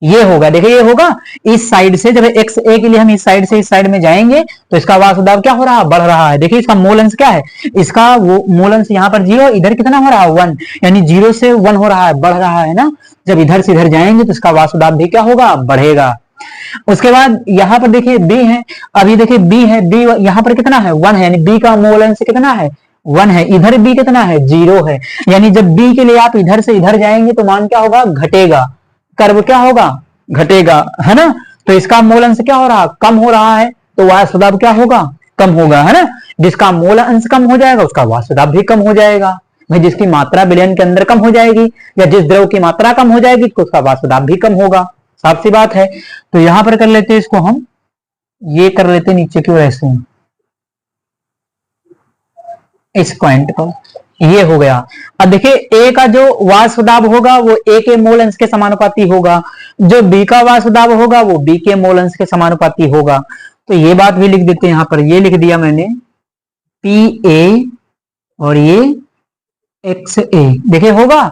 ये होगा, देखिए ये होगा इस साइड से, जब XA के लिए हम इस साइड से इस साइड में जाएंगे तो इसका वाष्प दाब क्या हो रहा है, बढ़ रहा है। देखिए इसका मोल अंश क्या है, इसका वो मोल अंश यहाँ पर 0, इधर कितना हो रहा है, 1, यानी 0 से 1 हो रहा है, बढ़ रहा है ना। जब इधर से इधर जाएंगे तो इसका वाष्प दाब भी क्या होगा, बढ़ेगा। उसके बाद यहाँ पर देखिए B है, अभी देखिए B है, B यहाँ पर कितना है, 1 है, यानी B का मोल अंश कितना है, 1 है। इधर B कितना है, 0 है, यानी जब B के लिए आप इधर से इधर जाएंगे तो मान क्या होगा, घटेगा, कर्व क्या होगा, घटेगा, है ना। तो इसका मोल अंश क्या हो रहा है, कम हो रहा है, तो वाष्प दाब क्या होगा, कम होगा, है ना। जिसका मोल अंश कम हो जाएगा उसका वाष्प दाब भी कम हो जाएगा। भाई जिसकी मात्रा विलयन के अंदर कम हो जाएगी या जिस द्रव की मात्रा कम हो जाएगी तो उसका वाष्प दाब भी कम होगा, साफ सी बात है। तो यहां पर कर लेते हैं इसको हम, ये कर लेते नीचे की वजह से इस पॉइंट को, ये हो गया। अब देखिए ए का जो वाष्प दाब होगा वो ए के मोल अंश के समानुपाती होगा, जो बी का वाष्प दाब होगा वो बी के मोल अंश के समानुपाती होगा। तो ये बात भी लिख देते हैं यहां पर, ये लिख दिया मैंने पी ए और ये एक्स ए। देखिए होगा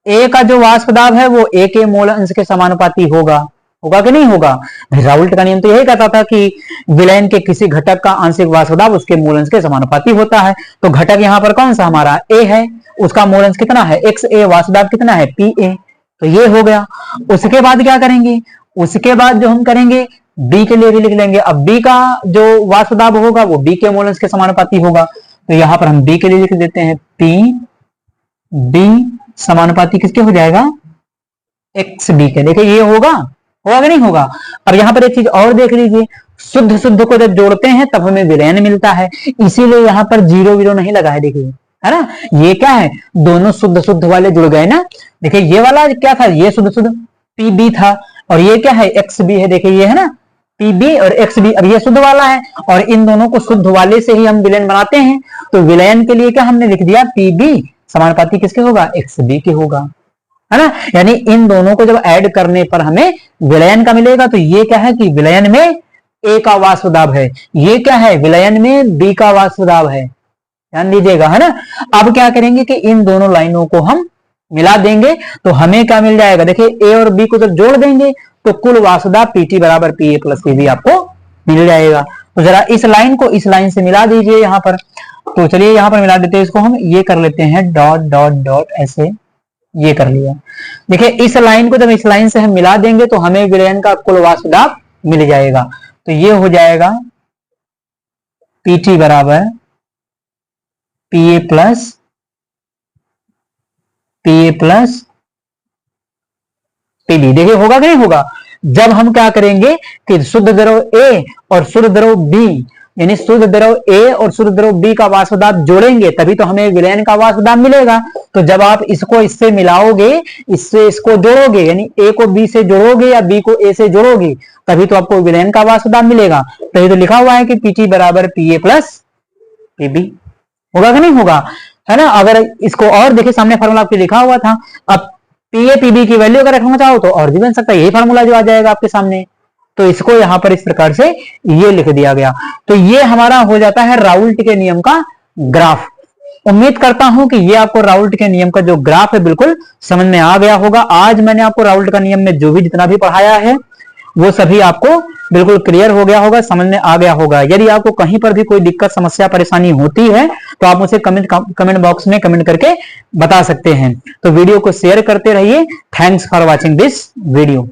ए का जो वाष्प दाब है वो ए के मोल अंश के समानुपाती होगा, होगा कि नहीं होगा। राउल्ट का नियम तो यही कहता था कि विलयन के किसी घटक का आंशिक वाष्प दाब उसके मूल अंश के समानुपाती होता है। तो घटक यहाँ पर कौन सा हमारा ए है, उसका मूल अंश कितना है एक्स ए, वाष्प दाब कितना है पी ए। तो ये हो गया। उसके बाद क्या करेंगे, उसके बाद जो हम करेंगे बी के लिए भी लिख लेंगे। अब बी का जो वाष्प दाब होगा वो बी के मूल अंश के समानुपाती होगा। तो यहां पर हम बी के लिए लिख देते हैं पी बी समानुपाती किसके हो जाएगा, एक्स बी के। देखिए ये होगा, होगा कि नहीं होगा। अब यहां पर एक चीज और देख लीजिए, शुद्ध शुद्ध को जब जोड़ते हैं तब हमें विलयन मिलता है, इसीलिए यहां पर जीरो जीरो नहीं लगा है। देखिए है ना, ये क्या है, दोनों शुद्ध शुद्ध वाले जुड़ गए ना। देखिए ये वाला क्या था, ये शुद्ध शुद्ध पी बी था, और ये क्या है एक्स बी है। देखिए ये है ना पी बी और एक्स बी, अब ये शुद्ध वाला है और इन दोनों को शुद्ध वाले से ही हम विलयन बनाते हैं। तो विलयन के लिए क्या हमने लिख दिया पी बी समानुपाती किसके होगा, एक्स बी के होगा, है ना। यानी इन दोनों को जब ऐड करने पर हमें विलयन का मिलेगा। तो ये क्या है कि विलयन में ए का वाष्प दाब है, ये क्या है विलयन में बी का वाष्प दाब है, ध्यान दीजिएगा, है ना। अब क्या करेंगे कि इन दोनों लाइनों को हम मिला देंगे तो हमें क्या मिल जाएगा, देखिए ए और बी को जब जोड़ देंगे तो कुल वाष्प दाब पीटी बराबर P A plus P B आपको मिल जाएगा। तो जरा इस लाइन को इस लाइन से मिला दीजिए यहां पर। तो चलिए यहां पर मिला देते हैं इसको हम, ये कर लेते हैं डॉट डॉट डॉट ऐसे, ये कर लिया। देखिए इस लाइन को जब इस लाइन से हम मिला देंगे तो हमें विलयन का कुल वाष्प दाब मिल जाएगा। तो ये हो जाएगा पीटी बराबर पी ए प्लस पीबी। देखिए होगा कि नहीं होगा। जब हम क्या करेंगे कि शुद्ध द्रव ए और शुद्ध द्रव बी, यानी शुद्ध द्रव ए और शुद्ध द्रव बी का वाष्प दाब जोड़ेंगे तभी तो हमें विलयन का वाष्प दाब मिलेगा। तो जब आप इसको इससे मिलाओगे, इससे इसको जोड़ोगे, यानी ए को बी से जोड़ोगे या बी को ए से जोड़ोगे तभी तो आपको विलयन का वाष्प दाब मिलेगा। तो ये तो लिखा हुआ है कि पीटी बराबर पी ए प्लस पीबी, होगा कि नहीं होगा, है ना। अगर इसको और देखिए सामने फार्मूला आपके लिखा हुआ था, अब पी ए पीबी की वैल्यू अगर रखना चाहो तो और भी बन सकता है, यही फार्मूला जो आ जाएगा आपके सामने। तो इसको यहां पर इस प्रकार से ये लिख दिया गया। तो ये हमारा हो जाता है राउल्ट के नियम का ग्राफ। उम्मीद करता हूं कि ये आपको राउल्ट के नियम का जो ग्राफ है बिल्कुल समझ में आ गया होगा। आज मैंने आपको राउल्ट का नियम में जो भी जितना भी पढ़ाया है वो सभी आपको बिल्कुल क्लियर हो गया होगा, समझ में आ गया होगा। यदि आपको कहीं पर भी कोई दिक्कत समस्या परेशानी होती है तो आप मुझे कमेंट बॉक्स में कमेंट करके बता सकते हैं। तो वीडियो को शेयर करते रहिए। Thanks for watching this video.